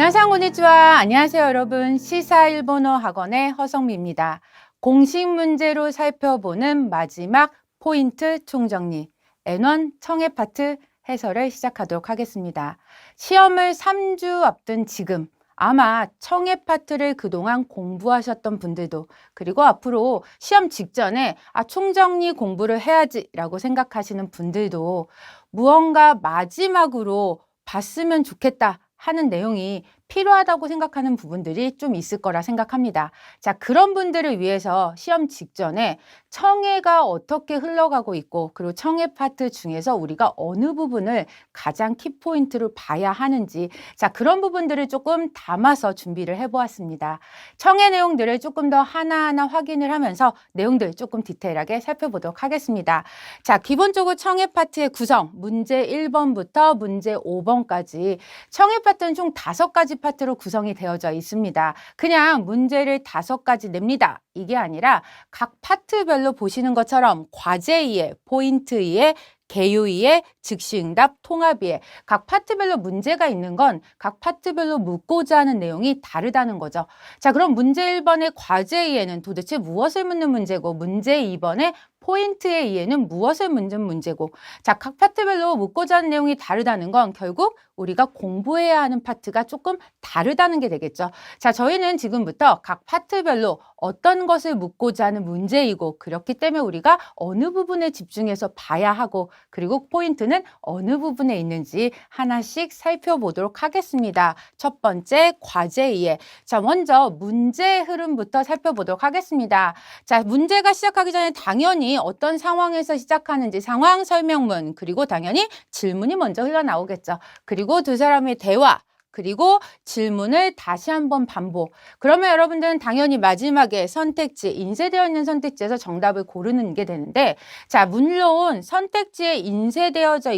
안녕하세요, konnichiwa. 안녕하세요, 여러분. 시사 일본어 학원의 허성미입니다. 공식 문제로 살펴보는 마지막 포인트 총정리, N1 청해 파트 해설을 시작하도록 하겠습니다. 시험을 3주 앞둔 지금, 아마 청해 파트를 그동안 공부하셨던 분들도, 그리고 앞으로 시험 직전에 총정리 공부를 해야지라고 생각하시는 분들도 무언가 마지막으로 봤으면 좋겠다 하는 내용이 필요하다고 생각하는 부분들이 좀 있을 거라 생각합니다. 자, 그런 분들을 위해서 시험 직전에 청해가 어떻게 흘러가고 있고, 그리고 청해 파트 중에서 우리가 어느 부분을 가장 키포인트로 봐야 하는지, 자, 그런 부분들을 조금 담아서 준비를 해보았습니다. 청해 내용들을 조금 더 하나하나 확인을 하면서 내용들 조금 디테일하게 살펴보도록 하겠습니다. 자, 기본적으로 청해 파트의 구성, 문제 1번부터 문제 5번까지 청해 파트는 총 5가지 파트로 구성이 되어져 있습니다. 그냥 문제를 5가지 냅니다. 이게 아니라 각 파트별로 보시는 것처럼 과제이에, 포인트이에, 개요이에, 즉시응답, 통합이에 각 파트별로 문제가 있는 건 각 파트별로 묻고자 하는 내용이 다르다는 거죠. 자, 그럼 문제 1번의 과제이에는 도대체 무엇을 묻는 문제고, 문제 2번의 포인트의 이해는 무엇을 묻는 문제고, 자, 각 파트별로 묻고자 하는 내용이 다르다는 건 결국 우리가 공부해야 하는 파트가 조금 다르다는 게 되겠죠. 자, 저희는 지금부터 각 파트별로 어떤 것을 묻고자 하는 문제이고, 그렇기 때문에 우리가 어느 부분에 집중해서 봐야 하고, 그리고 포인트는 어느 부분에 있는지 하나씩 살펴보도록 하겠습니다. 첫 번째, 과제 이해. 자, 먼저 문제 흐름부터 살펴보도록 하겠습니다. 자, 문제가 시작하기 전에 당연히 어떤 상황에서 시작하는지 상황 설명문, 그리고 당연히 질문이 먼저 흘러나오겠죠. 그리고 두 사람의 대화, 그리고 질문을 다시 한번 반복. 그러면 여러분들은 당연히 마지막에 선택지, 인쇄되어 있는 선택지에서 정답을 고르는 게 되는데, 자, 물론 선택지가 인쇄되어져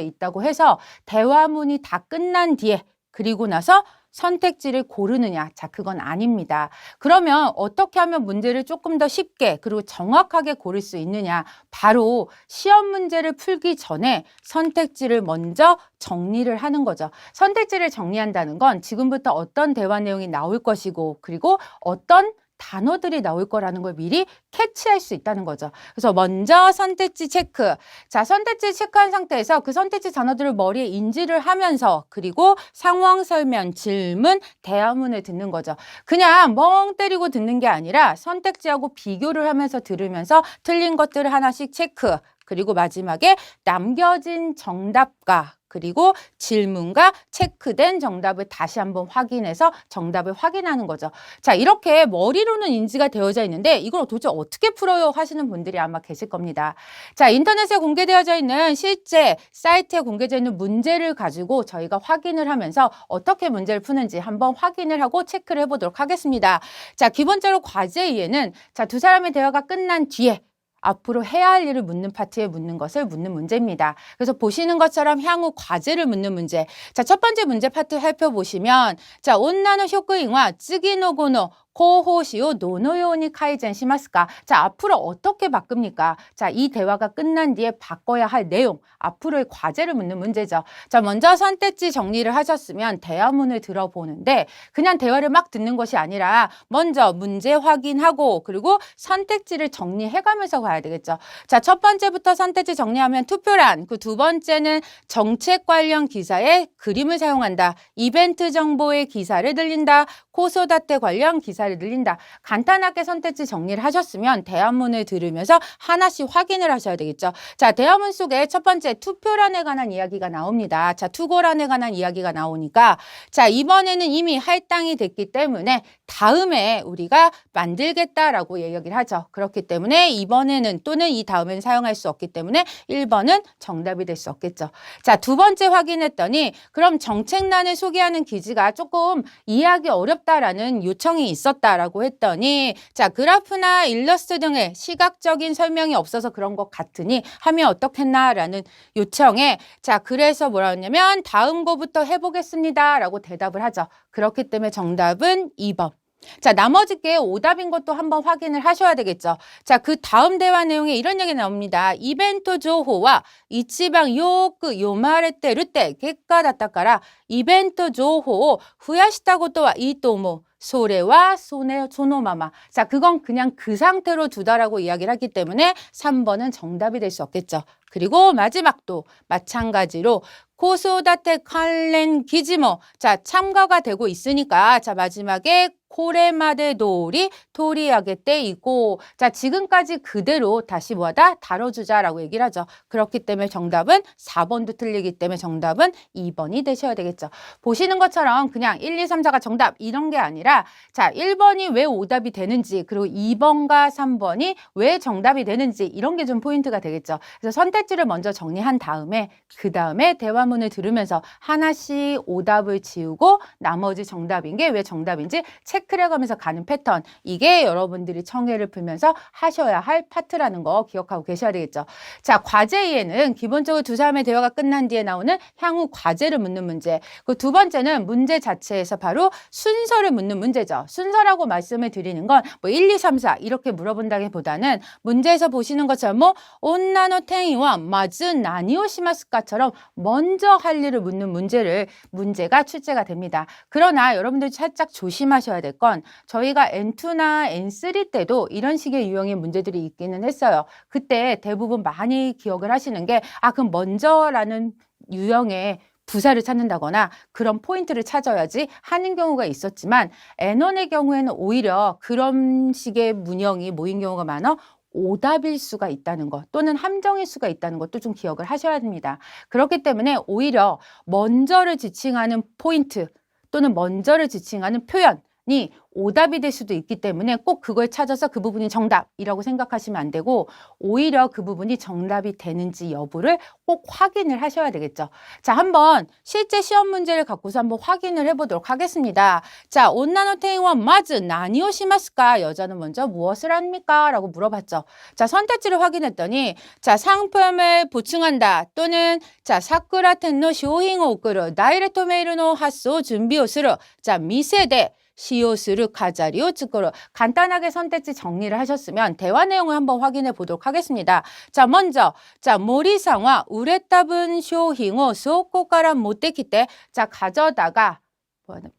있다고 해서 대화문이 다 끝난 뒤에, 그리고 나서 선택지를 고르느냐? 자, 그건 아닙니다. 그러면 어떻게 하면 문제를 조금 더 쉽게 그리고 정확하게 고를 수 있느냐? 바로 시험 문제를 풀기 전에 선택지를 먼저 정리를 하는 거죠. 선택지를 정리한다는 건 지금부터 어떤 대화 내용이 나올 것이고, 그리고 어떤 단어들이 나올 거라는 걸 미리 캐치할 수 있다는 거죠. 그래서 먼저 선택지 체크. 자, 선택지 체크한 상태에서 그 선택지 단어들을 머리에 인지를 하면서, 그리고 상황 설명, 질문, 대화문을 듣는 거죠. 그냥 멍 때리고 듣는 게 아니라 선택지하고 비교를 하면서 들으면서 틀린 것들을 하나씩 체크. 그리고 마지막에 남겨진 정답과 그리고 질문과 체크된 정답을 다시 한번 확인해서 정답을 확인하는 거죠. 자, 이렇게 머리로는 인지가 되어져 있는데 이걸 도대체 어떻게 풀어요 하시는 분들이 아마 계실 겁니다. 자, 인터넷에 공개되어져 있는 실제 사이트에 공개되어 있는 문제를 가지고 저희가 확인을 하면서 어떻게 문제를 푸는지 한번 확인을 하고 체크를 해보도록 하겠습니다. 자, 기본적으로 과제 이해는 자, 두 사람의 대화가 끝난 뒤에 앞으로 해야 할 일을 묻는 파트에 묻는 것을 묻는 문제입니다. 그래서 보시는 것처럼 향후 과제를 묻는 문제. 자, 첫 번째 문제 파트 살펴보시면, 자, 온나노 쇼크인와 쯔기노고노 코호시오 노노요니 카이젠 시마스까? 자, 앞으로 어떻게 바꿉니까? 자, 이 대화가 끝난 뒤에 바꿔야 할 내용, 앞으로의 과제를 묻는 문제죠. 자, 먼저 선택지 정리를 하셨으면 대화문을 들어보는데 그냥 대화를 막 듣는 것이 아니라 먼저 문제 확인하고 그리고 선택지를 정리해가면서 가야 되겠죠. 자, 첫 번째부터 선택지 정리하면 투표란, 그 두 번째는 정책 관련 기사에 그림을 사용한다. 이벤트 정보의 기사를 들린다. 코소다테 관련 기사를 늘린다. 간단하게 선택지 정리를 하셨으면 대화문을 들으면서 하나씩 확인을 하셔야 되겠죠. 자, 대화문 속에 첫 번째 투표란에 관한 이야기가 나옵니다. 자, 투고란에 관한 이야기가 나오니까 자, 이번에는 이미 할당이 됐기 때문에 다음에 우리가 만들겠다라고 이야기를 하죠. 그렇기 때문에 이번에는 또는 이 다음에는 사용할 수 없기 때문에 1번은 정답이 될 수 없겠죠. 자, 두 번째 확인했더니 그럼 정책란을 소개하는 기지가 조금 이해하기 어렵다라는 요청이 있었다라고 했더니 자, 그래프나 일러스트 등의 시각적인 설명이 없어서 그런 것 같으니 하면 어떻겠나라는 요청에 자, 그래서 뭐라 했냐면 다음 거부터 해보겠습니다 라고 대답을 하죠. 그렇기 때문에 정답은 2번. 자, 나머지 게 오답인 것도 한번 확인을 하셔야 되겠죠. 자, 그 다음 대화 내용에 이런 얘기 나옵니다. 이벤트 조호와 이치방 요크 요마레테 르테 객가 다tta까라 이벤트 조호 후야시타고 또와 이토모 소레와 소노마마. 자, 그건 그냥 그 상태로 두다라고 이야기를 하기 때문에 3번은 정답이 될 수 없겠죠. 그리고 마지막도 마찬가지로 고소다테 관련 기지모. 자, 참가가 되고 있으니까 자, 마지막에 코레마데 도리 토리하게 때이고 자, 지금까지 그대로 다시 뭐하다 다뤄주자라고 얘기를 하죠. 그렇기 때문에 정답은 4번도 틀리기 때문에 정답은 2번이 되셔야 되겠죠. 보시는 것처럼 그냥 1, 2, 3, 4가 정답 이런 게 아니라 자, 1번이 왜 오답이 되는지 그리고 2번과 3번이 왜 정답이 되는지 이런 게 좀 포인트가 되겠죠. 그래서 선택지를 먼저 정리한 다음에 그 다음에 대화문을 들으면서 하나씩 오답을 지우고 나머지 정답인 게 왜 정답인지 체크를 해가면서 가는 패턴 이게 여러분들이 청해를 풀면서 하셔야 할 파트라는 거 기억하고 계셔야 되겠죠. 자, 과제 2에는 기본적으로 두 사람의 대화가 끝난 뒤에 나오는 향후 과제를 묻는 문제 그 두 번째는 문제 자체에서 바로 순서를 묻는 문제죠. 순서라고 말씀을 드리는 건 뭐 1, 2, 3, 4 이렇게 물어본다기보다는 문제에서 보시는 것처럼 뭐 온나노 탱이와 마즈 나니오시마스카처럼 먼저 할 일을 묻는 문제가 출제가 됩니다. 그러나 여러분들 살짝 조심하셔야 될 건 저희가 N2나 N3 때도 이런 식의 유형의 문제들이 있기는 했어요. 그때 대부분 많이 기억을 하시는 게 그럼 먼저라는 유형의 부사를 찾는다거나 그런 포인트를 찾아야지 하는 경우가 있었지만 N1의 경우에는 오히려 그런 식의 문형이 모인 경우가 많아 오답일 수가 있다는 것 또는 함정일 수가 있다는 것도 좀 기억을 하셔야 됩니다. 그렇기 때문에 오히려 먼저를 지칭하는 포인트 또는 먼저를 지칭하는 표현이 오답이 될 수도 있기 때문에 꼭 그걸 찾아서 그 부분이 정답이라고 생각하시면 안 되고 오히려 그 부분이 정답이 되는지 여부를 꼭 확인을 하셔야 되겠죠. 자, 한번 실제 시험 문제를 갖고서 한번 확인을 해보도록 하겠습니다. 자, 온나노 테이와 마즈 나니오시마스까 여자는 먼저 무엇을 합니까? 라고 물어봤죠. 자, 선택지를 확인했더니 자, 상품을 보충한다 또는 자, 사쿠라 텐노 쇼잉 오크르 다이렉트 메일노 하소 준비오스르 자, 미세대 시오스르 가자리오 츠코로 간단하게 선택지 정리를 하셨으면 대화 내용을 한번 확인해 보도록 하겠습니다. 자, 먼저 자, 모리상와 우레타분 쇼힝오 소코가라 못데키때 자, 가져다가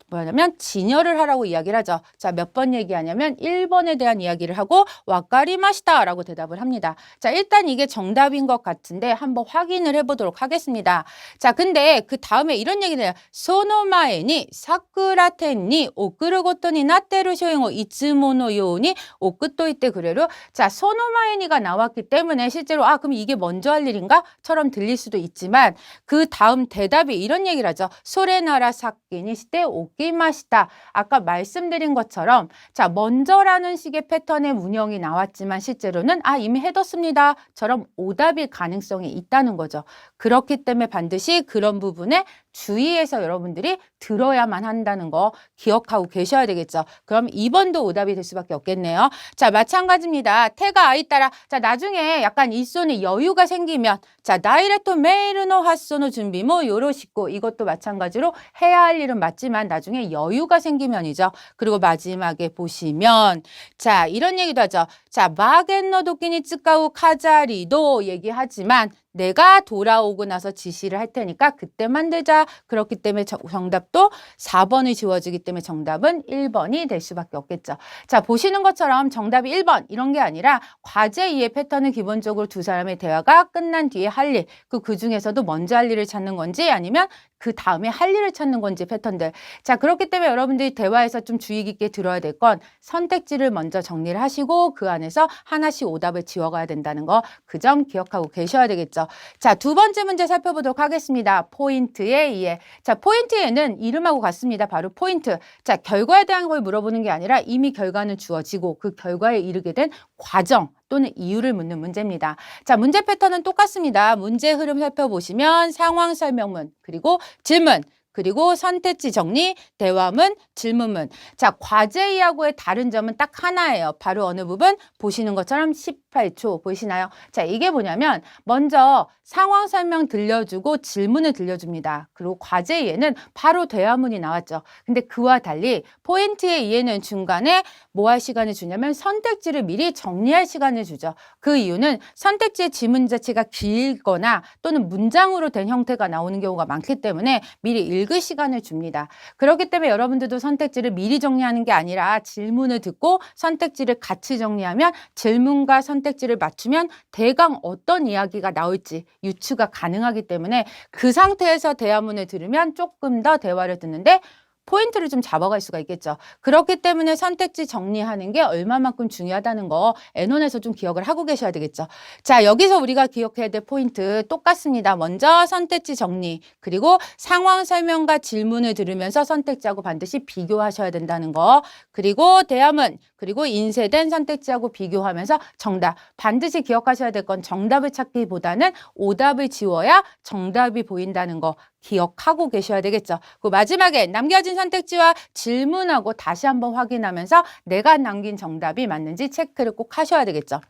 뭐냐면 진열을 하라고 이야기를 하죠. 자, 몇 번 얘기하냐면 1번에 대한 이야기를 하고 와까리마시다 라고 대답을 합니다. 자, 일단 이게 정답인 것 같은데 한번 확인을 해보도록 하겠습니다. 자, 근데 그 다음에 이런 얘기를 해요. 소노마에니 사쿠라텐니 오크르고토니 나테루 쇼잉오 이츠모노 요니 오크토 이때 그래로 자, 소노마에니가 나왔기 때문에 실제로 그럼 이게 먼저 할 일인가? 처럼 들릴 수도 있지만 그 다음 대답이 이런 얘기를 하죠. 소레나라 사키니 때 오키마시다. 아까 말씀드린 것처럼 자, 먼저라는 식의 패턴의 문형이 나왔지만 실제로는 이미 해뒀습니다. 처럼 오답일 가능성이 있다는 거죠. 그렇기 때문에 반드시 그런 부분에 주의해서 여러분들이 들어야만 한다는 거 기억하고 계셔야 되겠죠. 그럼 2번도 오답이 될 수밖에 없겠네요. 자, 마찬가지입니다. 태가 아이 따라 자, 나중에 약간 일손에 여유가 생기면 자, 다이렉토 메이르노 하소노 준비모 요로시고 이것도 마찬가지로 해야 할 일은 맞지만 나중에 여유가 생기면이죠. 그리고 마지막에 보시면 자, 이런 얘기도 하죠. 자, 마겐노 도끼니 츠카우 카자리도 얘기하지만 내가 돌아오고 나서 지시를 할 테니까 그때 만들자. 그렇기 때문에 정답도 4번이 지워지기 때문에 정답은 1번이 될 수밖에 없겠죠. 자, 보시는 것처럼 정답이 1번 이런 게 아니라 과제 2의 패턴은 기본적으로 두 사람의 대화가 끝난 뒤에 할 일, 그 중에서도 먼저 할 일을 찾는 건지 아니면 그 다음에 할 일을 찾는 건지 패턴들. 자, 그렇기 때문에 여러분들이 대화에서 좀 주의 깊게 들어야 될 건 선택지를 먼저 정리를 하시고 그 안에서 하나씩 오답을 지워가야 된다는 거 그 점 기억하고 계셔야 되겠죠. 자, 두 번째 문제 살펴보도록 하겠습니다. 포인트의 이해. 자, 포인트에는 이름하고 같습니다. 바로 포인트. 자, 결과에 대한 걸 물어보는 게 아니라 이미 결과는 주어지고 그 결과에 이르게 된 과정 또는 이유를 묻는 문제입니다. 자, 문제 패턴은 똑같습니다. 문제 흐름 살펴보시면 상황 설명문, 그리고 질문, 그리고 선택지 정리, 대화문, 질문문. 자, 과제 2하고의 다른 점은 딱 하나예요. 바로 어느 부분? 보시는 것처럼 48초 보이시나요? 자, 이게 뭐냐면 먼저 상황 설명 들려주고 질문을 들려줍니다. 그리고 과제 예는 바로 대화문이 나왔죠. 근데 그와 달리 포인트의 예는 중간에 뭐 할 시간을 주냐면 선택지를 미리 정리할 시간을 주죠. 그 이유는 선택지의 지문 자체가 길거나 또는 문장으로 된 형태가 나오는 경우가 많기 때문에 미리 읽을 시간을 줍니다. 그렇기 때문에 여러분들도 선택지를 미리 정리하는 게 아니라 질문을 듣고 선택지를 같이 정리하면 질문과 선택지를 맞추면 대강 어떤 이야기가 나올지 유추가 가능하기 때문에 그 상태에서 대화문을 들으면 조금 더 대화를 듣는데 포인트를 좀 잡아갈 수가 있겠죠. 그렇기 때문에 선택지 정리하는 게 얼마만큼 중요하다는 거 N원에서 좀 기억을 하고 계셔야 되겠죠. 자, 여기서 우리가 기억해야 될 포인트 똑같습니다. 먼저 선택지 정리, 그리고 상황 설명과 질문을 들으면서 선택지하고 반드시 비교하셔야 된다는 거, 그리고 대화문, 그리고 인쇄된 선택지하고 비교하면서 정답. 반드시 기억하셔야 될 건 정답을 찾기보다는 오답을 지워야 정답이 보인다는 거 기억하고 계셔야 되겠죠. 그 마지막에 남겨진 선택지와 질문하고 다시 한번 확인하면서 내가 남긴 정답이 맞는지 체크를 꼭 하셔야 되겠죠.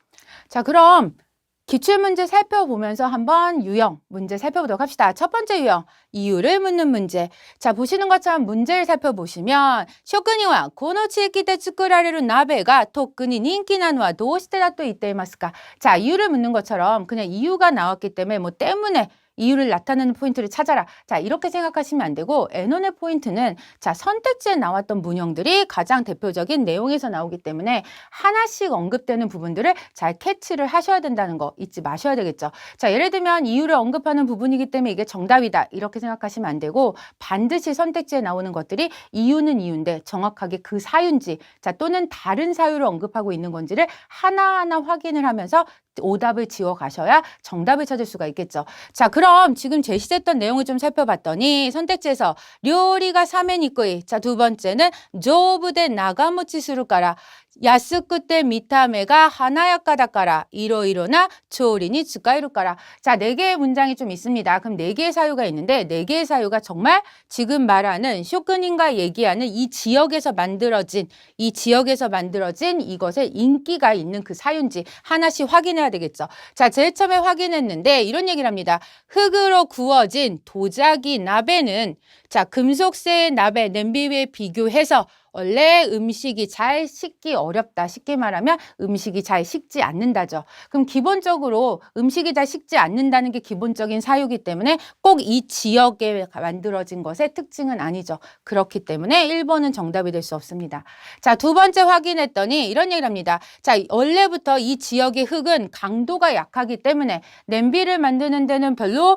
자, 그럼 기출문제 살펴보면서 한번 유형 문제 살펴보도록 합시다. 첫 번째 유형, 이유를 묻는 문제. 자, 보시는 것처럼 문제를 살펴보시면 쇼크니와 고노치에키테 츠쿠라레루 나베가 토크니 닌키나노와 도시테다 또 이때이마스까. 자, 이유를 묻는 것처럼 그냥 이유가 나왔기 때문에 뭐 때문에 이유를 나타내는 포인트를 찾아라. 자, 이렇게 생각하시면 안 되고 N원의 포인트는 자, 선택지에 나왔던 문형들이 가장 대표적인 내용에서 나오기 때문에 하나씩 언급되는 부분들을 잘 캐치를 하셔야 된다는 거 잊지 마셔야 되겠죠. 자, 예를 들면 이유를 언급하는 부분이기 때문에 이게 정답이다. 이렇게 생각하시면 안 되고 반드시 선택지에 나오는 것들이 이유는 이유인데 정확하게 그 사유인지 자, 또는 다른 사유를 언급하고 있는 건지를 하나하나 확인을 하면서 오답을 지워 가셔야 정답을 찾을 수가 있겠죠. 자, 그럼 지금 제시됐던 내용을 좀 살펴봤더니 선택지에서 료리가 사메니꾸이. 자, 두 번째는 조부대 나가모치스루까라. 야스쿠테 미타메가 하나야카다까라. 이로이로나 조리니 츠카이루까라. 자, 4개의 문장이 좀 있습니다. 그럼 4개의 사유가 있는데 4개의 사유가 정말 지금 말하는 쇼크닌과 얘기하는 이 지역에서 만들어진 이것에 인기가 있는 그 사유인지 하나씩 확인해야 되겠죠. 자, 제일 처음에 확인했는데 이런 얘기를 합니다. 흙으로 구워진 도자기 나베는 자, 금속製나베 냄비 위에 비교해서 원래 음식이 잘 식기 어렵다. 쉽게 말하면 음식이 잘 식지 않는다죠. 그럼 기본적으로 음식이 잘 식지 않는다는 게 기본적인 사유이기 때문에 꼭 이 지역에 만들어진 것의 특징은 아니죠. 그렇기 때문에 1번은 정답이 될 수 없습니다. 자, 두 번째 확인했더니 이런 얘기를 합니다. 자, 원래부터 이 지역의 흙은 강도가 약하기 때문에 냄비를 만드는 데는 별로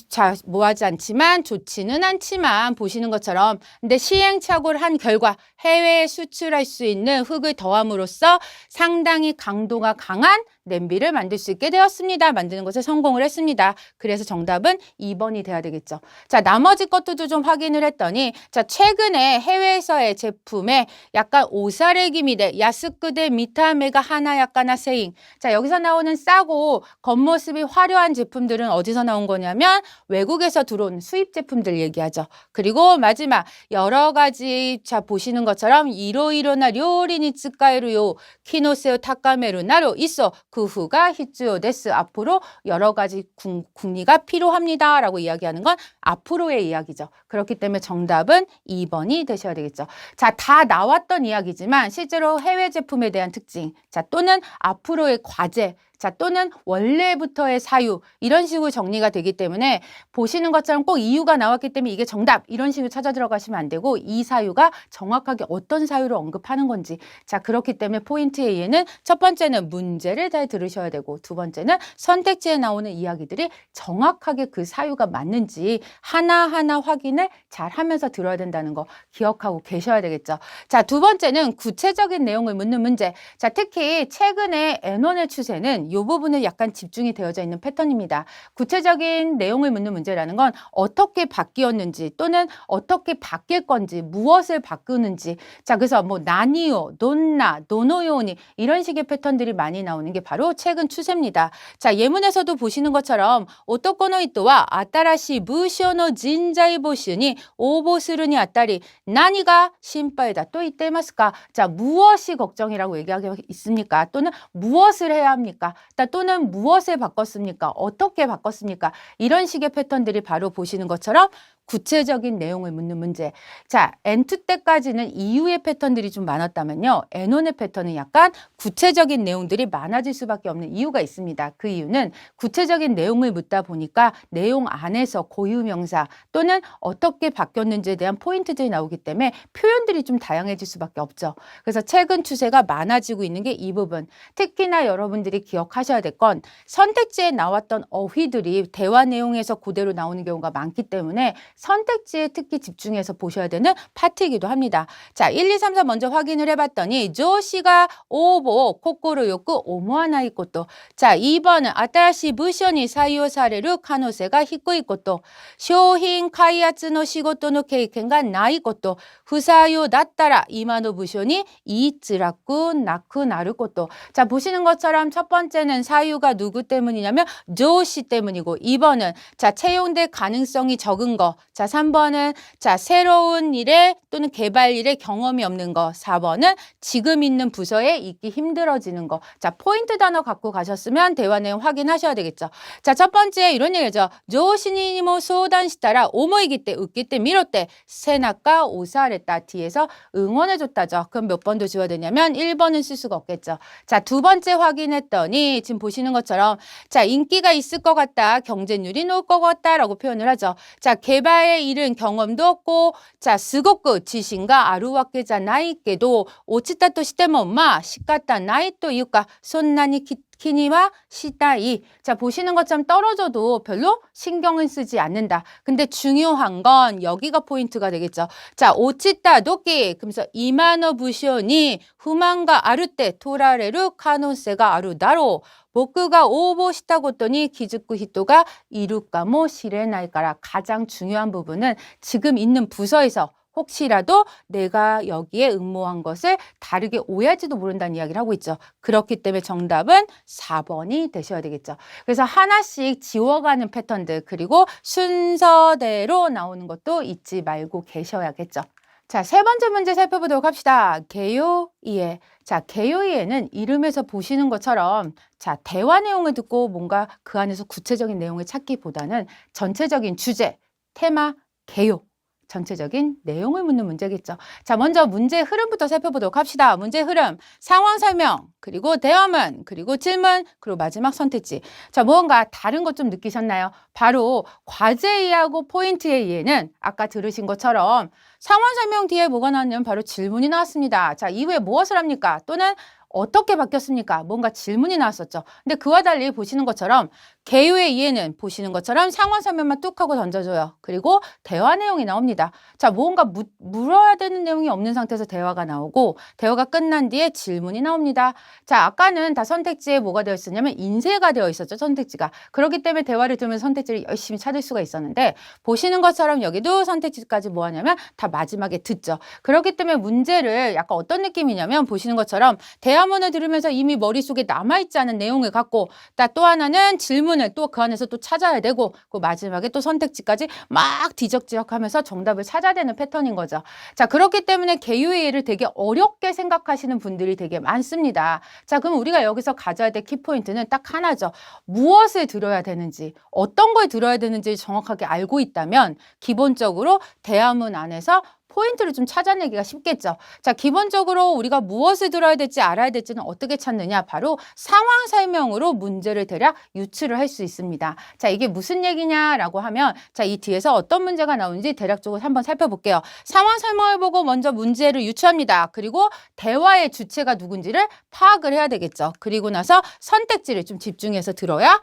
자, 뭐하지 않지만 좋지는 않지만 보시는 것처럼 근데 시행착오를 한 결과 해외에 수출할 수 있는 흙을 더함으로써 상당히 강도가 강한 냄비를 만들 수 있게 되었습니다. 만드는 것에 성공을 했습니다. 그래서 정답은 2번이 돼야 되겠죠. 자, 나머지 것들도 좀 확인을 했더니 자, 최근에 해외에서의 제품에 약간 오사레기미데 야스쿠데 미타메가 하나 약간나 세잉. 자, 여기서 나오는 싸고 겉모습이 화려한 제품들은 어디서 나온 거냐면 외국에서 들어온 수입 제품들 얘기하죠. 그리고 마지막 여러 가지 자, 보시는 것처럼 이로이로나 료리니 츠카에루요 키노세오 타카메루나로 있어 그 후가 히츠요 데스. 앞으로 여러 가지 궁리가 필요합니다. 라고 이야기하는 건 앞으로의 이야기죠. 그렇기 때문에 정답은 2번이 되셔야 되겠죠. 자, 다 나왔던 이야기지만 실제로 해외 제품에 대한 특징, 자, 또는 앞으로의 과제, 자, 또는 원래부터의 사유 이런 식으로 정리가 되기 때문에 보시는 것처럼 꼭 이유가 나왔기 때문에 이게 정답 이런 식으로 찾아 들어가시면 안 되고 이 사유가 정확하게 어떤 사유를 언급하는 건지 자, 그렇기 때문에 포인트 A에는 첫 번째는 문제를 잘 들으셔야 되고 두 번째는 선택지에 나오는 이야기들이 정확하게 그 사유가 맞는지 하나하나 확인을 잘 하면서 들어야 된다는 거 기억하고 계셔야 되겠죠. 자, 두 번째는 구체적인 내용을 묻는 문제. 자, 특히 최근에 N1의 추세는 문제는 이 부분에 약간 집중이 되어져 있는 패턴입니다. 구체적인 내용을 묻는 문제라는 건 어떻게 바뀌었는지 또는 어떻게 바뀔 건지 무엇을 바꾸는지 자 그래서 뭐 나니요, 논나, 노노요니 이런 식의 패턴들이 많이 나오는 게 바로 최근 추세입니다. 자 예문에서도 보시는 것처럼 오토코노이토와 아따라시 부쇼노 진자이 보슈니 오보스르니 아따리 나니가 신발이다 또 이때마스까 자 무엇이 걱정이라고 얘기하고 있습니까? 또는 무엇을 해야 합니까? 또는 무엇을 바꿨습니까? 어떻게 바꿨습니까? 이런 식의 패턴들이 바로 보시는 것처럼 구체적인 내용을 묻는 문제. 자, N2 때까지는 이후의 패턴들이 좀 많았다면요. N1의 패턴은 약간 구체적인 내용들이 많아질 수밖에 없는 이유가 있습니다. 그 이유는 구체적인 내용을 묻다 보니까 내용 안에서 고유명사 또는 어떻게 바뀌었는지에 대한 포인트들이 나오기 때문에 표현들이 좀 다양해질 수밖에 없죠. 그래서 최근 추세가 많아지고 있는 게 이 부분. 특히나 여러분들이 기억하셔야 될 건 선택지에 나왔던 어휘들이 대화 내용에서 그대로 나오는 경우가 많기 때문에 선택지에 특히 집중해서 보셔야 되는 파트이기도 합니다. 자, 1, 2, 3, 4 먼저 확인을 해봤더니 조시가 오보 코코로 요구 오모하나이 것도 자, 2번은 아따라시 부션이 사요 사례를 가능성가 히코이 것도 쇼힌 카이아츠노 시고토노 케이켄가 나이 것도 후사요 났다라 이마노 부션이 이츠라쿠 나쿠 나르 것도 자, 보시는 것처럼 첫 번째는 사유가 누구 때문이냐면 조시 때문이고 2번은 자, 채용될 가능성이 적은 거 자, 3번은 자, 새로운 일에 또는 개발 일에 경험이 없는 거. 4번은 지금 있는 부서에 있기 힘들어지는 거. 자, 포인트 단어 갖고 가셨으면 대화 내용 확인하셔야 되겠죠. 자, 첫 번째 이런 얘기죠. 조시니모 소단시타라 오모이기 때 웃기 때 미뤘대 세나까 오사랬다 뒤에서 응원해줬다죠. 그럼 몇 번도 지워야 되냐면 1번은 쓸 수가 없겠죠. 자, 두 번째 확인했더니 지금 보시는 것처럼 자, 인기가 있을 것 같다. 경쟁률이 높을 것 같다라고 표현을 하죠. 자, 개발의 일은 경험도 없고 자, 스고쿠 지신가 아루와케자 나이께도 오치타토 시테모 엄마 시카타 나이또 이유가 손나니 키니와 시다이 자 보시는 것처럼 떨어져도 별로 신경을 쓰지 않는다. 근데 중요한 건 여기가 포인트가 되겠죠. 자 오치타 도끼 그러면서 이마노 부시오니 후만가 아르때 토라레루 카노세가 아루다로 복구가 오보시다고 했더니 기즈쿠 히토가 이루까모 시레나이까라 가장 중요한 부분은 지금 있는 부서에서 혹시라도 내가 여기에 응모한 것을 다르게 오해할지도 모른다는 이야기를 하고 있죠. 그렇기 때문에 정답은 4번이 되셔야 되겠죠. 그래서 하나씩 지워가는 패턴들 그리고 순서대로 나오는 것도 잊지 말고 계셔야겠죠. 자, 세 번째 문제 살펴보도록 합시다. 개요 이해. 자, 개요 이해는 이름에서 보시는 것처럼 자, 대화 내용을 듣고 뭔가 그 안에서 구체적인 내용을 찾기보다는 전체적인 주제, 테마, 개요. 전체적인 내용을 묻는 문제겠죠. 자, 먼저 문제의 흐름부터 살펴보도록 합시다. 문제의 흐름, 상황 설명, 그리고 대화문, 그리고 질문, 그리고 마지막 선택지. 자, 무언가 다른 것 좀 느끼셨나요? 바로 과제 이해하고 포인트의 이해는 아까 들으신 것처럼 상황 설명 뒤에 뭐가 나왔냐면 바로 질문이 나왔습니다. 자, 이후에 무엇을 합니까? 또는 어떻게 바뀌었습니까? 뭔가 질문이 나왔었죠. 근데 그와 달리 보시는 것처럼 개요의 이해는 보시는 것처럼 상황 설명만 뚝 하고 던져줘요. 그리고 대화 내용이 나옵니다. 자, 무언가 물어야 되는 내용이 없는 상태에서 대화가 나오고 대화가 끝난 뒤에 질문이 나옵니다. 자, 아까는 다 선택지에 뭐가 되어 있었냐면 인쇄가 되어 있었죠. 선택지가. 그렇기 때문에 대화를 들으면서 선택지를 열심히 찾을 수가 있었는데 보시는 것처럼 여기도 선택지까지 뭐 하냐면 다 마지막에 듣죠. 그렇기 때문에 문제를 약간 어떤 느낌이냐면 보시는 것처럼 대화문을 들으면서 이미 머릿속에 남아있지 않은 내용을 갖고 또 하나는 질문을 또 그 안에서 또 찾아야 되고 그 마지막에 또 선택지까지 막 뒤적지적하면서 정답을 찾아야 되는 패턴인 거죠. 자, 그렇기 때문에 개요의 를 되게 어렵게 생각하시는 분들이 되게 많습니다. 자, 그럼 우리가 여기서 가져야 될 키포인트는 딱 하나죠. 무엇을 들어야 되는지, 어떤 걸 들어야 되는지 정확하게 알고 있다면 기본적으로 대화문 안에서 포인트를 좀 찾아내기가 쉽겠죠. 자, 기본적으로 우리가 무엇을 들어야 될지 알아야 될지는 어떻게 찾느냐? 바로 상황 설명으로 문제를 대략 유추를 할 수 있습니다. 자, 이게 무슨 얘기냐라고 하면 자, 이 뒤에서 어떤 문제가 나오는지 대략적으로 한번 살펴볼게요. 상황 설명을 보고 먼저 문제를 유추합니다. 그리고 대화의 주체가 누군지를 파악을 해야 되겠죠. 그리고 나서 선택지를 좀 집중해서 들어야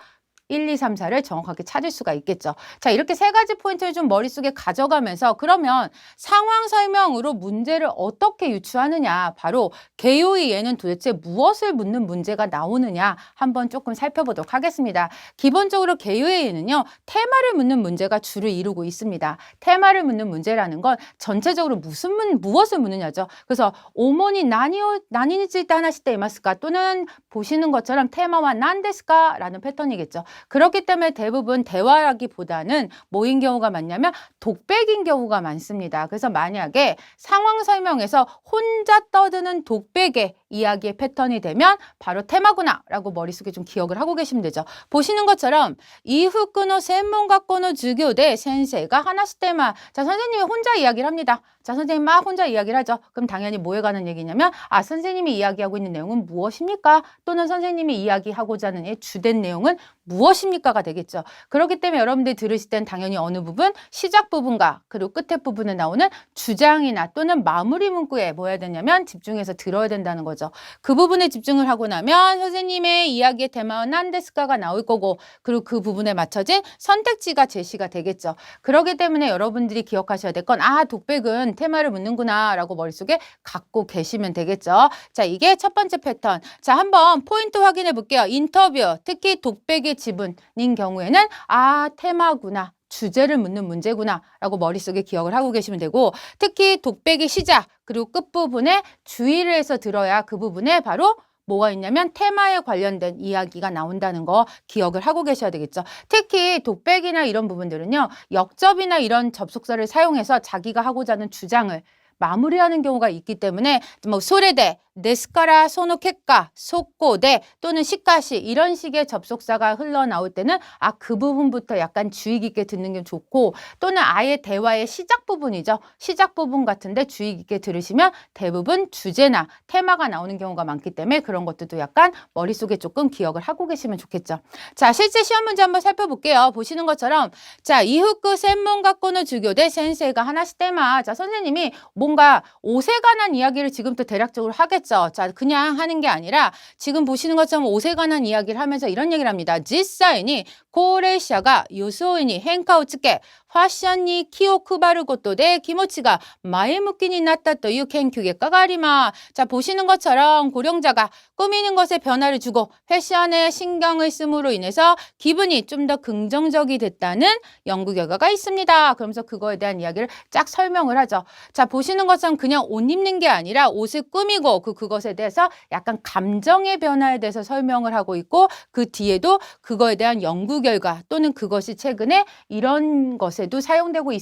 1, 2, 3, 4를 정확하게 찾을 수가 있겠죠. 자, 이렇게 세 가지 포인트를 좀 머릿속에 가져가면서 그러면 상황 설명으로 문제를 어떻게 유추하느냐, 바로 개요의 예는 도대체 무엇을 묻는 문제가 나오느냐 한번 조금 살펴보도록 하겠습니다. 기본적으로 개요의 예는요, 테마를 묻는 문제가 주를 이루고 있습니다. 테마를 묻는 문제라는 건 전체적으로 무엇을 묻느냐죠. 그래서 오모니 나니니 츠이테 하나시테 이마스까, 또는 보시는 것처럼 테마와 난데스까 라는 패턴이겠죠. 그렇기 때문에 대부분 대화라기보다는 뭐인 경우가 많냐면 독백인 경우가 많습니다. 그래서 만약에 상황 설명에서 혼자 떠드는 독백의 이야기의 패턴이 되면 바로 테마구나 라고 머릿속에 좀 기억을 하고 계시면 되죠. 보시는 것처럼 이후쿠노 센몬가코노 주교대 센세가 하나시테마, 자, 선생님이 혼자 이야기를 합니다. 자, 선생님 막 혼자 이야기를 하죠. 그럼 당연히 뭐에 관한 얘기냐면, 아, 선생님이 이야기하고 있는 내용은 무엇입니까? 또는 선생님이 이야기하고자 하는 이 주된 내용은 무엇입니까가 되겠죠. 그렇기 때문에 여러분들이 들으실 땐 당연히 어느 부분, 시작 부분과 그리고 끝에 부분에 나오는 주장이나 또는 마무리 문구에 뭐 해야 되냐면 집중해서 들어야 된다는 거죠. 그 부분에 집중을 하고 나면 선생님의 이야기의 테마와 난데스카가 나올 거고, 그리고 그 부분에 맞춰진 선택지가 제시가 되겠죠. 그렇기 때문에 여러분들이 기억하셔야 될 건, 아, 독백은 테마를 묻는구나 라고 머릿속에 갖고 계시면 되겠죠. 자, 이게 첫 번째 패턴. 자, 한번 포인트 확인해 볼게요. 인터뷰, 특히 독백의 지분인 경우에는 아, 테마구나, 주제를 묻는 문제구나 라고 머릿속에 기억을 하고 계시면 되고, 특히 독백의 시작 그리고 끝부분에 주의를 해서 들어야 그 부분에 바로 뭐가 있냐면 테마에 관련된 이야기가 나온다는 거 기억을 하고 계셔야 되겠죠. 특히 독백이나 이런 부분들은요, 역접이나 이런 접속사를 사용해서 자기가 하고자 하는 주장을 마무리하는 경우가 있기 때문에 뭐 소레데, 네스카라, 소노케카, 소꼬데 또는 시카시 이런 식의 접속사가 흘러나올 때는 아, 그 부분부터 약간 주의 깊게 듣는 게 좋고, 또는 아예 대화의 시작 부분이죠. 시작 부분 같은데 주의 깊게 들으시면 대부분 주제나 테마가 나오는 경우가 많기 때문에 그런 것들도 약간 머릿속에 조금 기억을 하고 계시면 좋겠죠. 자, 실제 시험 문제 한번 살펴볼게요. 보시는 것처럼 자, 이후쿠 센몬가코노 주교대 센세이가 하나시테마, 자, 선생님이 뭔가 옷에 관한 이야기를 지금부터 대략적으로 하겠죠. 자, 그냥 하는 게 아니라 지금 보시는 것처럼 옷에 관한 이야기를 하면서 이런 얘기를 합니다.実際に 高齢者が 요소인이変化をつけ 패션이 키오 쿠바르 것도데 기모치가 마에무키니 났다という研究結果があります. 자, 보시는 것처럼 고령자가 꾸미는 것에 변화를 주고 패션에 신경을 씀으로 인해서 기분이 좀 더 긍정적이 됐다는 연구 결과가 있습니다. 그러면서 그거에 대한 이야기를 쫙 설명을 하죠. 자, 보시는 것처럼 그냥 옷 입는 게 아니라 옷을 꾸미고 그것에 대해서 약간 감정의 변화에 대해서 설명을 하고 있고, 그 뒤에도 그거에 대한 연구 결과 또는 그것이 최근에 이런 것에도 사용되고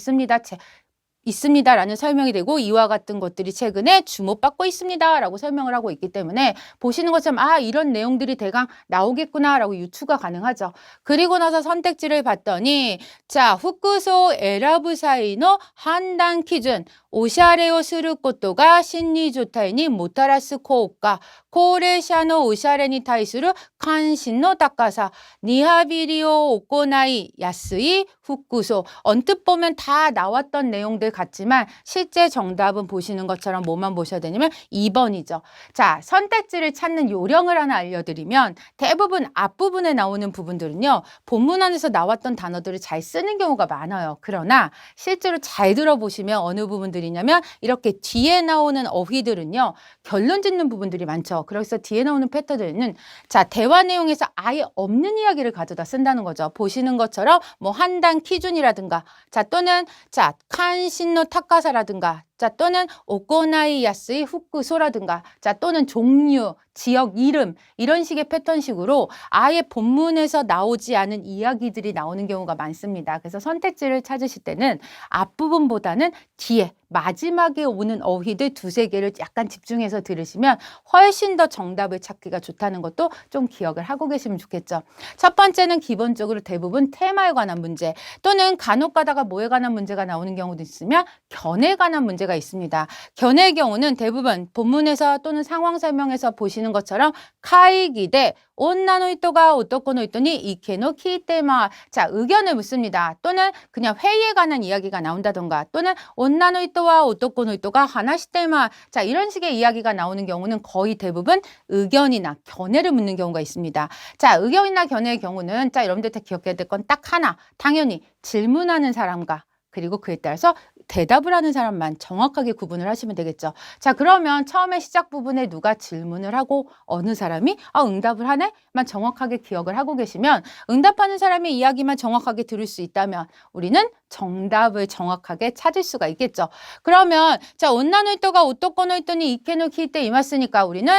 있습니다라는 설명이 되고, 이와 같은 것들이 최근에 주목받고 있습니다라고 설명을 하고 있기 때문에 보시는 것처럼 아, 이런 내용들이 대강 나오겠구나라고 유추가 가능하죠. 그리고 나서 선택지를 봤더니 자, 후쿠소 에라부 사이노 판단 기준 오샤레오 스루 것도가 심리 조타이니 모타라스 코오카 고레샤노 오샤레니 타이스루 관심노 닦아사 리하비리오 오코나이 야스이 후쿠소. 언뜻 보면 다 나왔던 내용들 같지만 실제 정답은 보시는 것처럼 뭐만 보셔야 되냐면 2번이죠. 자, 선택지를 찾는 요령을 하나 알려드리면 대부분 앞부분에 나오는 부분들은요, 본문 안에서 나왔던 단어들을 잘 쓰는 경우가 많아요. 그러나 실제로 잘 들어보시면 어느 부분들이냐면 이렇게 뒤에 나오는 어휘들은요, 결론 짓는 부분들이 많죠. 그래서 뒤에 나오는 패턴들은 자, 대화 내용에서 아예 없는 이야기를 가져다 쓴다는 거죠. 보시는 것처럼 뭐 한단 기준이라든가, 자, 또는 자, 칸신노 타카사라든가, 자, 또는 오코나이 야스의 후쿠소라든가, 자, 또는 종류, 지역 이름 이런 식의 패턴식으로 아예 본문에서 나오지 않은 이야기들이 나오는 경우가 많습니다. 그래서 선택지를 찾으실 때는 앞부분보다는 뒤에 마지막에 오는 어휘들 두세 개를 약간 집중해서 들으시면 훨씬 더 정답을 찾기가 좋다는 것도 좀 기억을 하고 계시면 좋겠죠. 첫 번째는 기본적으로 대부분 테마에 관한 문제, 또는 간혹 가다가 뭐에 관한 문제가 나오는 경우도 있으면 견해에 관한 문제가 문제가 있습니다. 견해의 경우는 대부분 본문에서 또는 상황 설명에서 보시는 것처럼 카이기대 온나노이토가 오토코노이토니 이케노 키테마. 자, 의견을 묻습니다. 또는 그냥 회의에 관한 이야기가 나온다던가, 또는 온나노이토와 오토코노이토가 하나시테마. 자, 이런 식의 이야기가 나오는 경우는 거의 대부분 의견이나 견해를 묻는 경우가 있습니다. 자, 의견이나 견해의 경우는 자, 여러분들 다 기억해야 될 건 딱 하나. 당연히 질문하는 사람과 그리고 그에 따라서 대답을 하는 사람만 정확하게 구분을 하시면 되겠죠. 자, 그러면 처음에 시작 부분에 누가 질문을 하고 어느 사람이 응답을 하네? 만 정확하게 기억을 하고 계시면, 응답하는 사람의 이야기만 정확하게 들을 수 있다면 우리는 정답을 정확하게 찾을 수가 있겠죠. 그러면 자, 온나노이토가 오토코노이토니 이케노 키테 이마스니까 우리는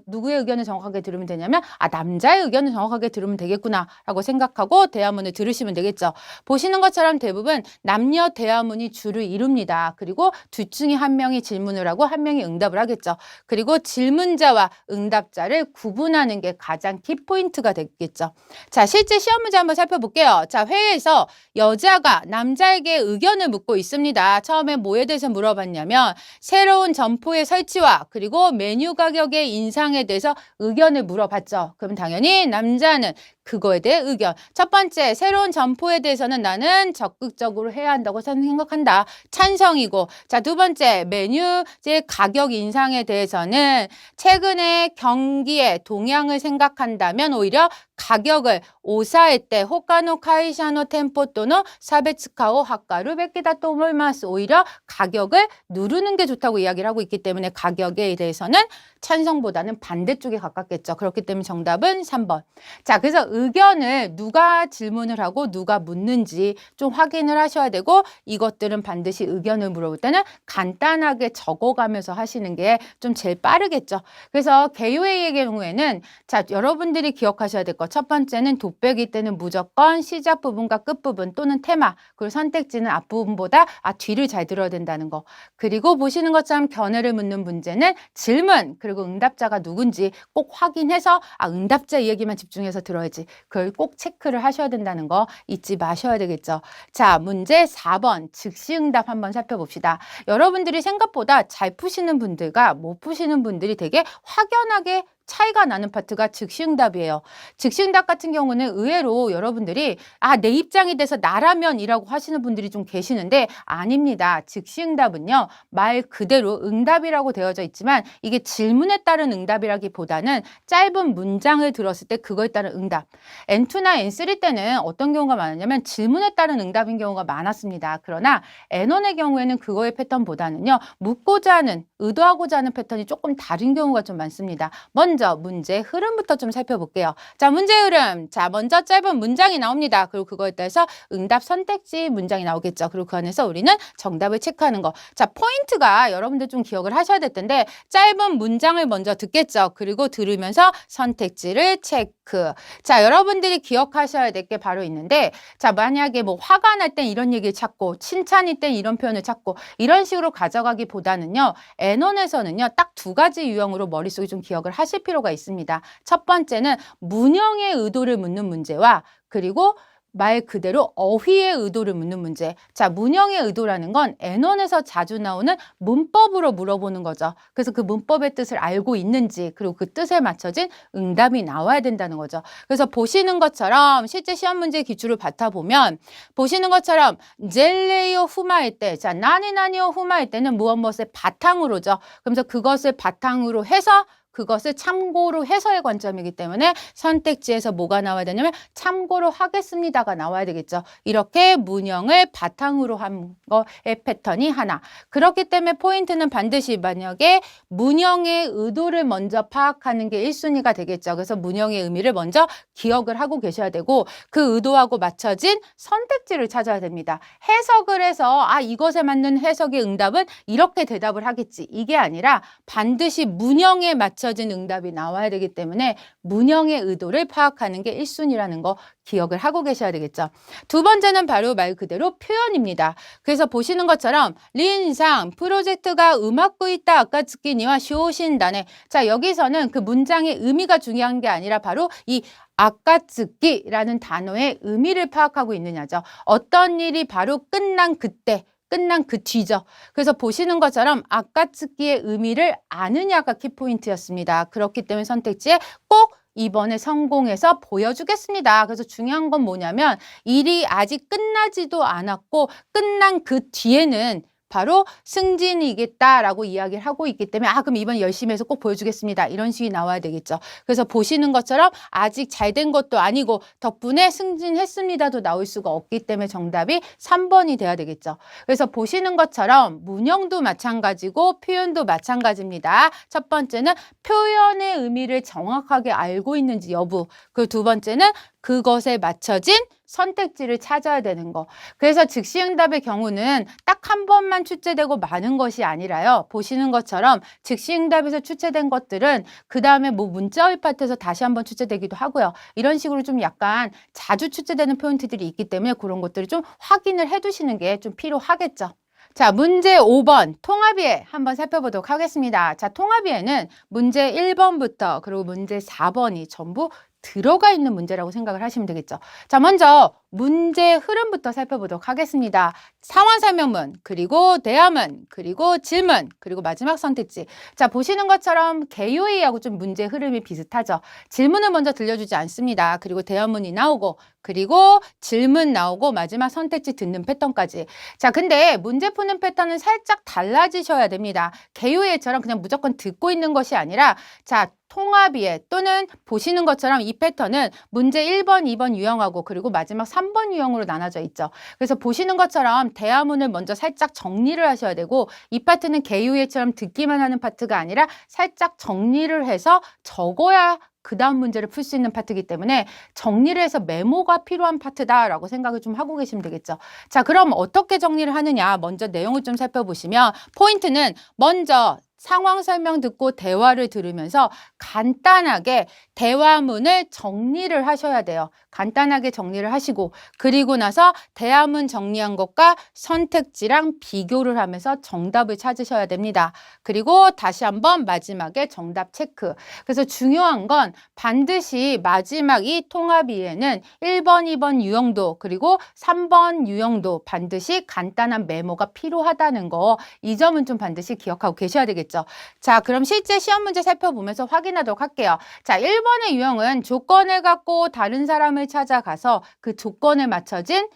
누구의 의견을 정확하게 들으면 되냐면 남자의 의견을 정확하게 들으면 되겠구나 라고 생각하고 대화문을 들으시면 되겠죠. 보시는 것처럼 대부분 남녀 대화문이 주를 이룹니다. 그리고 둘 중에 한 명이 질문을 하고 한 명이 응답을 하겠죠. 그리고 질문자와 응답자를 구분하는 게 가장 키포인트가 되겠죠. 자, 실제 시험 문제 한번 살펴볼게요. 자, 회의에서 여자가 남자에게 의견을 묻고 있습니다. 처음에 뭐에 대해서 물어봤냐면 새로운 점포의 설치와 그리고 메뉴 가격의 인상에 대해서 의견을 물어봤죠. 그럼 당연히 남자는 그거에 대해 의견. 첫 번째, 새로운 점포에 대해서는 나는 적극적으로 해야 한다고 생각한다. 찬성이고. 자, 두 번째, 메뉴의 가격 인상에 대해서는 최근의 경기의 동향을 생각한다면 오히려 가격을 오사에때 호카노 카이샤노 템포 또는 사베츠카오 하카루 베키다 또 오모이마스. 오히려 가격을 누르는 게 좋다고 이야기를 하고 있기 때문에 가격에 대해서는 찬성보다는 반대쪽에 가깝겠죠. 그렇기 때문에 정답은 3번. 자, 그래서 의견을 누가 질문을 하고 누가 묻는지 좀 확인을 하셔야 되고, 이것들은 반드시 의견을 물어볼 때는 간단하게 적어가면서 하시는 게 좀 제일 빠르겠죠. 그래서 개요회의 경우에는 자, 여러분들이 기억하셔야 될 것. 첫 번째는 독백일 때는 무조건 시작 부분과 끝 부분 또는 테마, 그리고 선택지는 앞부분보다 뒤를 잘 들어야 된다는 거. 그리고 보시는 것처럼 견해를 묻는 문제는 질문 그리고 응답자가 누군지 꼭 확인해서 응답자 이야기만 집중해서 들어야지, 그걸 꼭 체크를 하셔야 된다는 거 잊지 마셔야 되겠죠. 자, 문제 4번 즉시응답 한번 살펴봅시다. 여러분들이 생각보다 잘 푸시는 분들과 못 푸시는 분들이 되게 확연하게 차이가 나는 파트가 즉시응답이에요. 즉시응답 같은 경우는 의외로 여러분들이 내 입장이 돼서 나라면이라고 하시는 분들이 좀 계시는데 아닙니다. 즉시응답은요, 말 그대로 응답이라고 되어져 있지만 이게 질문에 따른 응답이라기보다는 짧은 문장을 들었을 때 그거에 따른 응답. N2나 N3 때는 어떤 경우가 많았냐면 질문에 따른 응답인 경우가 많았습니다. 그러나 N1의 경우에는 그거의 패턴보다는요, 묻고자 하는, 의도하고자 하는 패턴이 조금 다른 경우가 좀 많습니다. 먼저 문제 흐름부터 좀 살펴볼게요. 자, 문제 흐름. 자, 먼저 짧은 문장이 나옵니다. 그리고 그거에 따라서 응답 선택지 문장이 나오겠죠. 그리고 그 안에서 우리는 정답을 체크하는 거. 자, 포인트가 여러분들 좀 기억을 하셔야 될 텐데, 짧은 문장을 먼저 듣겠죠. 그리고 들으면서 선택지를 체크. 자, 여러분들이 기억하셔야 될 게 바로 있는데, 자, 만약에 뭐 화가 날 땐 이런 얘기를 찾고 칭찬일 땐 이런 표현을 찾고 이런 식으로 가져가기보다는요, N1에서는요 딱 두 가지 유형으로 머릿속에 좀 기억을 하실 필요가 있습니다. 첫 번째는 문형의 의도를 묻는 문제와 그리고 말 그대로 어휘의 의도를 묻는 문제. 자, 문형의 의도라는 건 N1에서 자주 나오는 문법으로 물어보는 거죠. 그래서 그 문법의 뜻을 알고 있는지, 그리고 그 뜻에 맞춰진 응답이 나와야 된다는 거죠. 그래서 보시는 것처럼 실제 시험 문제 기출을 받아보면 보시는 것처럼 젤레이오 후마일 때, 자, 나니나니오 후마일 때는 무엇무엇의 바탕으로죠. 그래서 그것을 바탕으로 해서 그것을 참고로 해서의 관점이기 때문에 선택지에서 뭐가 나와야 되냐면 참고로 하겠습니다가 나와야 되겠죠. 이렇게 문형을 바탕으로 한 거의 패턴이 하나. 그렇기 때문에 포인트는 반드시 만약에 문형의 의도를 먼저 파악하는 게 1순위가 되겠죠. 그래서 문형의 의미를 먼저 기억을 하고 계셔야 되고, 그 의도하고 맞춰진 선택지를 찾아야 됩니다. 해석을 해서 이것에 맞는 해석의 응답은 이렇게 대답을 하겠지, 이게 아니라 반드시 문형에 맞춰진 응답이 나와야 되기 때문에 문형의 의도를 파악하는 게 1순위라는 거 기억을 하고 계셔야 되겠죠. 두 번째는 바로 말 그대로 표현입니다. 그래서 보시는 것처럼 린상 프로젝트가 음악고 있다 아까츠키니와 쇼신다네. 자, 여기서는 그 문장의 의미가 중요한 게 아니라 바로 이 아까츠키라는 단어의 의미를 파악하고 있느냐죠. 어떤 일이 바로 끝난 그때, 끝난 그 뒤죠. 그래서 보시는 것처럼 아까츠키의 의미를 아느냐가 키포인트였습니다. 그렇기 때문에 선택지에 꼭 이번에 성공해서 보여주겠습니다. 그래서 중요한 건 뭐냐면 일이 아직 끝나지도 않았고 끝난 그 뒤에는 바로 승진이겠다라고 이야기를 하고 있기 때문에 그럼 이번 열심히 해서 꼭 보여주겠습니다. 이런 식이 나와야 되겠죠. 그래서 보시는 것처럼 아직 잘 된 것도 아니고 덕분에 승진했습니다도 나올 수가 없기 때문에 정답이 3번이 돼야 되겠죠. 그래서 보시는 것처럼 문형도 마찬가지고 표현도 마찬가지입니다. 첫 번째는 표현의 의미를 정확하게 알고 있는지 여부, 그 두 번째는 그것에 맞춰진 선택지를 찾아야 되는 거. 그래서 즉시응답의 경우는 딱 한 번만 출제되고 마는 것이 아니라요. 보시는 것처럼 즉시응답에서 출제된 것들은 그 다음에 뭐 문자의 파트에서 다시 한번 출제되기도 하고요. 이런 식으로 좀 약간 자주 출제되는 포인트들이 있기 때문에 그런 것들을 좀 확인을 해두시는 게 좀 필요하겠죠. 자, 문제 5번 통합이해 한번 살펴보도록 하겠습니다. 자, 통합이해는 문제 1번부터 그리고 문제 4번이 전부 들어가 있는 문제라고 생각을 하시면 되겠죠. 자, 먼저 문제 흐름부터 살펴보도록 하겠습니다. 상황 설명문, 그리고 대화문, 그리고 질문, 그리고 마지막 선택지. 자, 보시는 것처럼 개요이하고 좀 문제 흐름이 비슷하죠. 질문을 먼저 들려주지 않습니다. 그리고 대화문이 나오고, 그리고 질문 나오고, 마지막 선택지 듣는 패턴까지. 자, 근데 문제 푸는 패턴은 살짝 달라지셔야 됩니다. 개요이처럼 그냥 무조건 듣고 있는 것이 아니라, 자, 통합이해 또는 보시는 것처럼 이 패턴은 문제 1번, 2번 유형하고 그리고 마지막 3번 유형으로 나눠져 있죠. 그래서 보시는 것처럼 대화문을 먼저 살짝 정리를 하셔야 되고 이 파트는 개요예처럼 듣기만 하는 파트가 아니라 살짝 정리를 해서 적어야 그 다음 문제를 풀 수 있는 파트이기 때문에 정리를 해서 메모가 필요한 파트다라고 생각을 좀 하고 계시면 되겠죠. 자, 그럼 어떻게 정리를 하느냐 먼저 내용을 좀 살펴보시면 포인트는 먼저 상황 설명 듣고 대화를 들으면서 간단하게 대화문을 정리를 하셔야 돼요. 간단하게 정리를 하시고 그리고 나서 대화문 정리한 것과 선택지랑 비교를 하면서 정답을 찾으셔야 됩니다. 그리고 다시 한번 마지막에 정답 체크. 그래서 중요한 건 반드시 마지막 이 통합이에는 1번, 2번 유형도 그리고 3번 유형도 반드시 간단한 메모가 필요하다는 거 이 점은 좀 반드시 기억하고 계셔야 되겠죠. 자, 그럼 실제 시험 문제 살펴보면서 확인하도록 할게요. 자, 1번의 유형은 조건을 갖고 다른 사람을 찾아가서 그 조건에 맞춰진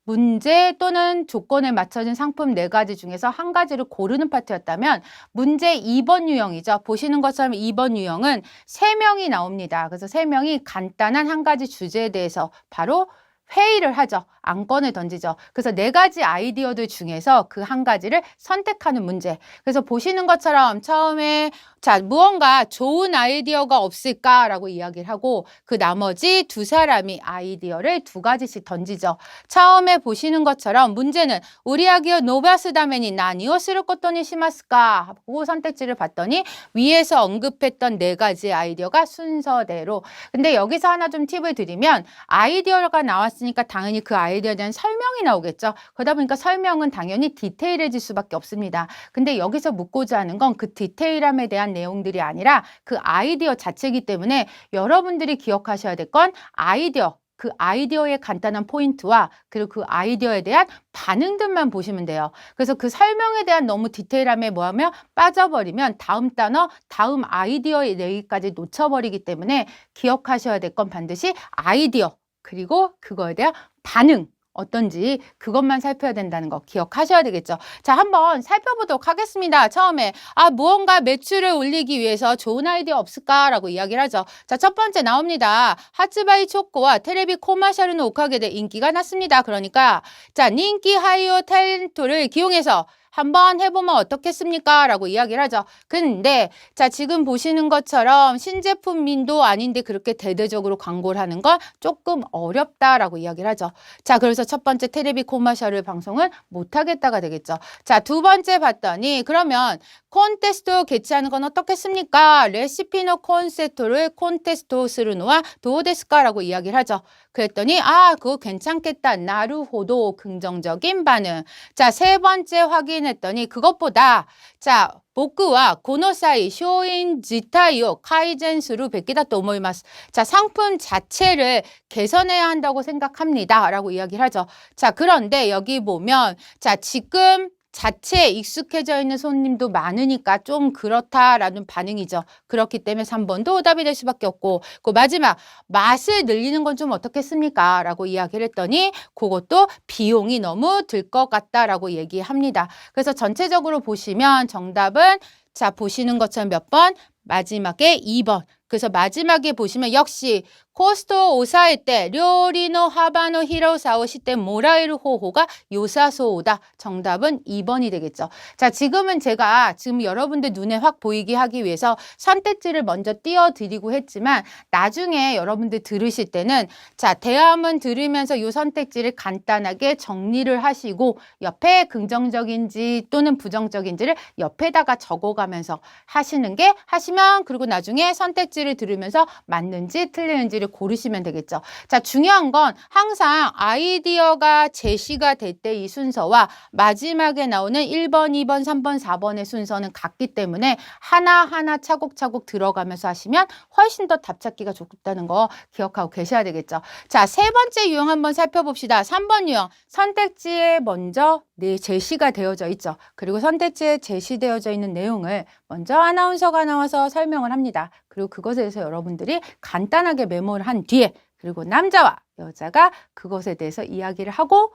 문제 또는 조건에 맞춰진 상품 4가지 중에서 한 가지를 고르는 파트였다면 문제 2번 유형이죠. 보시는 것처럼 2번 유형은 3명이 나옵니다. 그래서 3명이 간단한 한 가지 주제에 대해서 바로 회의를 하죠. 안건을 던지죠. 그래서 4가지 아이디어들 중에서 그 한 가지를 선택하는 문제. 그래서 보시는 것처럼 처음에 자, 무언가 좋은 아이디어가 없을까라고 이야기를 하고 그 나머지 두 사람이 아이디어를 2가지씩 던지죠. 처음에 보시는 것처럼 문제는 우리 아기요 노바스다메니 나니오스를 것도니 시마스까 하고 선택지를 봤더니 위에서 언급했던 4가지 아이디어가 순서대로. 근데 여기서 하나 좀 팁을 드리면 아이디어가 나왔으니까 당연히 그 아이디어에 대한 설명이 나오겠죠. 그러다 보니까 설명은 당연히 디테일해질 수밖에 없습니다. 근데 여기서 묻고자 하는 건 그 디테일함에 대한 내용들이 아니라 그 아이디어 자체이기 때문에 여러분들이 기억하셔야 될 건 아이디어, 그 아이디어의 간단한 포인트와 그리고 그 아이디어에 대한 반응들만 보시면 돼요. 그래서 그 설명에 대한 너무 디테일함에 뭐하면 빠져버리면 다음 단어, 다음 아이디어의 얘기까지 놓쳐버리기 때문에 기억하셔야 될 건 반드시 아이디어 그리고 그거에 대한 반응 어떤지 그것만 살펴야 된다는 거 기억하셔야 되겠죠. 자, 한번 살펴보도록 하겠습니다. 처음에 무언가 매출을 올리기 위해서 좋은 아이디어 없을까라고 이야기를 하죠. 자, 첫 번째 나옵니다. 하츠바이 초코와 테레비 코마샤르는 오카게데 인기가 났습니다. 그러니까 자, 닌키 하이오 탤런트를 기용해서 한번 해보면 어떻겠습니까? 라고 이야기를 하죠. 근데 자, 지금 보시는 것처럼 신제품민도 아닌데 그렇게 대대적으로 광고를 하는 건 조금 어렵다라고 이야기를 하죠. 자, 그래서 첫 번째 테레비 코마셜을 방송을 못하겠다가 되겠죠. 자, 두 번째 봤더니 그러면 콘테스트 개최하는 건 어떻겠습니까? 레시피노 콘세토를 콘테스토 스루노와 도우데스까라고 이야기를 하죠. 그랬더니 그거 괜찮겠다. 나루호도 긍정적인 반응. 자, 세 번째 확인 확인했더니 그것보다 자, 보크와 고노 사이 쇼인 지타이오 카이젠스루 베끼다 또 오모이마스. 자, 상품 자체를 개선해야 한다고 생각합니다. 라고 이야기를 하죠. 자, 그런데 여기 보면 자, 지금 자체에 익숙해져 있는 손님도 많으니까 좀 그렇다라는 반응이죠. 그렇기 때문에 3번도 오답이 될 수밖에 없고 그 마지막 맛을 늘리는 건 좀 어떻겠습니까? 라고 이야기를 했더니 그것도 비용이 너무 들 것 같다라고 얘기합니다. 그래서 전체적으로 보시면 정답은 자 보시는 것처럼 몇 번? 마지막에 2번. 그래서 마지막에 보시면 역시 코스토 오사일 때 료리노 하바노 히로사오 시때 모라이루 호호가 요사소오다. 정답은 2번이 되겠죠. 자, 지금은 제가 지금 여러분들 눈에 확 보이게 하기 위해서 선택지를 먼저 띄워드리고 했지만 나중에 여러분들 들으실 때는 자, 대화문 들으면서 이 선택지를 간단하게 정리를 하시고 옆에 긍정적인지 또는 부정적인지를 옆에다가 적어가면서 하시는 게 하시면 그리고 나중에 선택지를 들으면서 맞는지 틀리는지를 고르시면 되겠죠. 자, 중요한 건 항상 아이디어가 제시가 될 때 이 순서와 마지막에 나오는 1번, 2번, 3번, 4번의 순서는 같기 때문에 하나하나 차곡차곡 들어가면서 하시면 훨씬 더 답 찾기가 좋다는 거 기억하고 계셔야 되겠죠. 자, 세 번째 유형 한번 살펴봅시다. 3번 유형. 선택지에 먼저 제시가 되어져 있죠. 그리고 선택지에 제시되어져 있는 내용을 먼저 아나운서가 나와서 설명을 합니다. 그리고 그것에 대해서 여러분들이 간단하게 메모를 한 뒤에 그리고 남자와 여자가 그것에 대해서 이야기를 하고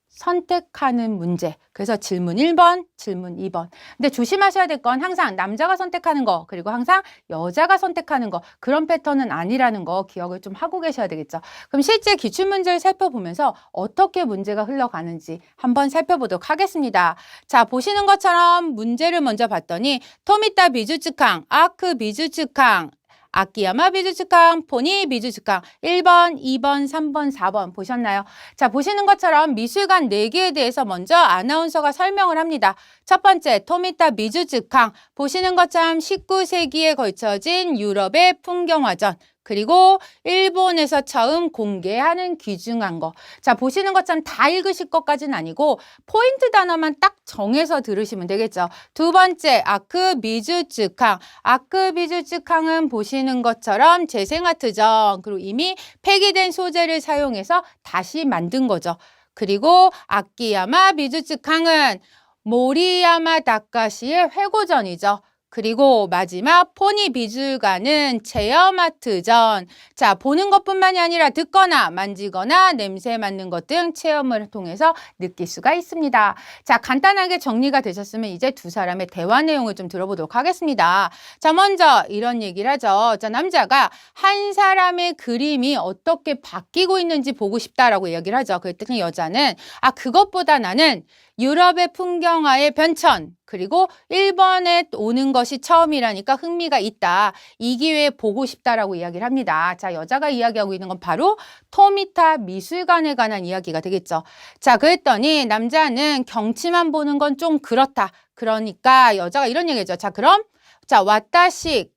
선택하는 문제. 그래서 질문 1번, 질문 2번. 근데 조심하셔야 될 건 항상 남자가 선택하는 거 그리고 항상 여자가 선택하는 거 그런 패턴은 아니라는 거 기억을 좀 하고 계셔야 되겠죠. 그럼 실제 기출문제를 살펴보면서 어떻게 문제가 흘러가는지 한번 살펴보도록 하겠습니다. 자, 보시는 것처럼 문제를 먼저 봤더니 토미타 미주츠캉, 아크 미주츠캉 아키야마 미주츠캉, 포니 미주츠캉 1번, 2번, 3번, 4번 보셨나요? 자, 보시는 것처럼 미술관 4개에 대해서 먼저 아나운서가 설명을 합니다. 첫 번째, 토미타 미주츠캉 보시는 것처럼 19세기에 걸쳐진 유럽의 풍경화전 그리고 일본에서 처음 공개하는 귀중한 거. 자, 보시는 것처럼 다 읽으실 것까지는 아니고 포인트 단어만 딱 정해서 들으시면 되겠죠. 두 번째, 아크 미주츠캉. 아크 미주츠캉은 보시는 것처럼 재생아트전 그리고 이미 폐기된 소재를 사용해서 다시 만든 거죠. 그리고 아키야마 미주츠캉은 모리야마 다카시의 회고전이죠. 그리고 마지막 포니 미술관은 체험아트전. 자, 보는 것뿐만이 아니라 듣거나 만지거나 냄새 맡는 것 등 체험을 통해서 느낄 수가 있습니다. 자, 간단하게 정리가 되셨으면 이제 두 사람의 대화 내용을 좀 들어보도록 하겠습니다. 자, 먼저 이런 얘기를 하죠. 자, 남자가 한 사람의 그림이 어떻게 바뀌고 있는지 보고 싶다라고 얘기를 하죠. 그랬더니 여자는 그것보다 나는 유럽의 풍경화의 변천 그리고 일본에 오는 것이 처음이라니까 흥미가 있다. 이 기회에 보고 싶다라고 이야기를 합니다. 자, 여자가 이야기하고 있는 건 바로 토미타 미술관에 관한 이야기가 되겠죠. 자, 그랬더니 남자는 경치만 보는 건 좀 그렇다. 그러니까 여자가 이런 얘기죠. 자, 그럼 자, 와타시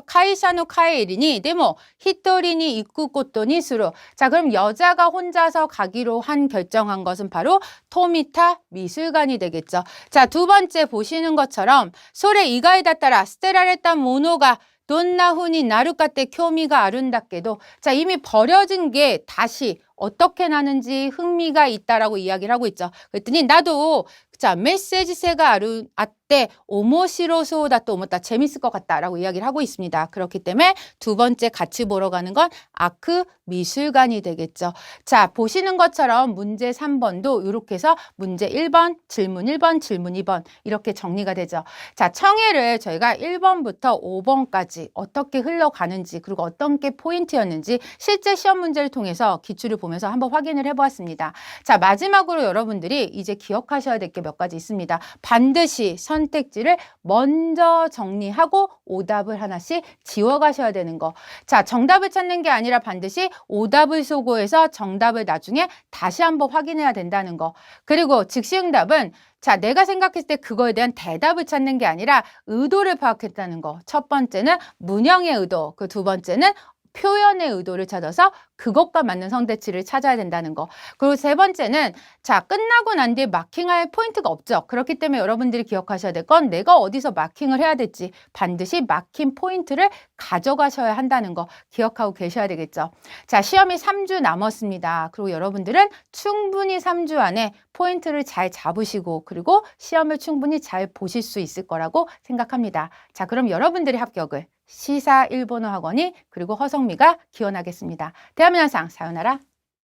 카이사노 카에리니 데모 히토리니 이쿠코토니 스루. 자, 그럼 여자가 혼자서 가기로 결정한 것은 바로 토미타 미술관이 되겠죠. 자, 두 번째 보시는 것처럼 소레 이가이다 따라 스테라레타 모노가 돈나훈이 나루카테 쿄미가 아른답게도 자, 이미 버려진 게 다시 어떻게 나는지 흥미가 있다라고 이야기를 하고 있죠. 그랬더니 나도 자, 메시지세가 아때 오모시로소다 또 오모다 재밌을 것 같다라고 이야기를 하고 있습니다. 그렇기 때문에 두 번째 같이 보러 가는 건 아크 미술관이 되겠죠. 자, 보시는 것처럼 문제 3번도 이렇게 해서 문제 1번, 질문 1번, 질문 2번 이렇게 정리가 되죠. 자, 청해를 저희가 1번부터 5번까지 어떻게 흘러가는지 그리고 어떤 게 포인트였는지 실제 시험 문제를 통해서 기출을 보면서 한번 확인을 해보았습니다. 자, 마지막으로 여러분들이 이제 기억하셔야 될 게 몇 가지 있습니다. 반드시 선택지를 먼저 정리하고 오답을 하나씩 지워가셔야 되는 거. 자, 정답을 찾는 게 아니라 반드시 오답을 소거해서 정답을 나중에 다시 한번 확인해야 된다는 거. 그리고 즉시응답은 자, 내가 생각했을 때 그거에 대한 대답을 찾는 게 아니라 의도를 파악했다는 거. 첫 번째는 문형의 의도, 그 두 번째는 표현의 의도를 찾아서 그것과 맞는 선택지를 찾아야 된다는 거. 그리고 세 번째는 자, 끝나고 난 뒤에 마킹할 포인트가 없죠. 그렇기 때문에 여러분들이 기억하셔야 될 건 내가 어디서 마킹을 해야 될지 반드시 마킹 포인트를 가져가셔야 한다는 거 기억하고 계셔야 되겠죠. 자, 시험이 3주 남았습니다. 그리고 여러분들은 충분히 3주 안에 포인트를 잘 잡으시고 그리고 시험을 충분히 잘 보실 수 있을 거라고 생각합니다. 자, 그럼 여러분들의 합격을 시사 일본어 학원이 그리고 허성미가 기원하겠습니다. 대한민국상 사요나라.